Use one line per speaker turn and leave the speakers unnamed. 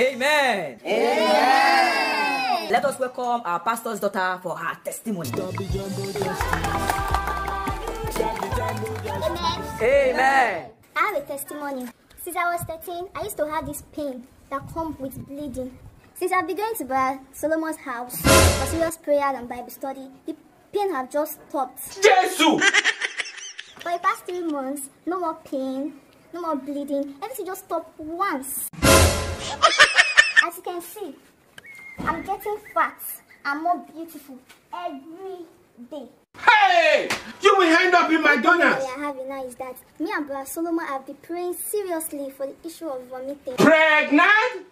Amen.
Amen.
Let us welcome our pastor's daughter for her testimony. Amen.
I have a testimony. Since I was 13, I used to have this pain that comes with bleeding. Since I began to buy Solomon's house for serious prayer and Bible study, the pain have just stopped.
Jesus!
For the past 3 months, no more pain, no more bleeding. Everything just stopped once. As you can see, I'm getting fat and more beautiful every day.
Hey! You will end up in McDonald's!
What I have now is that me and Brother Solomon have been praying seriously for the issue of vomiting.
Pregnant?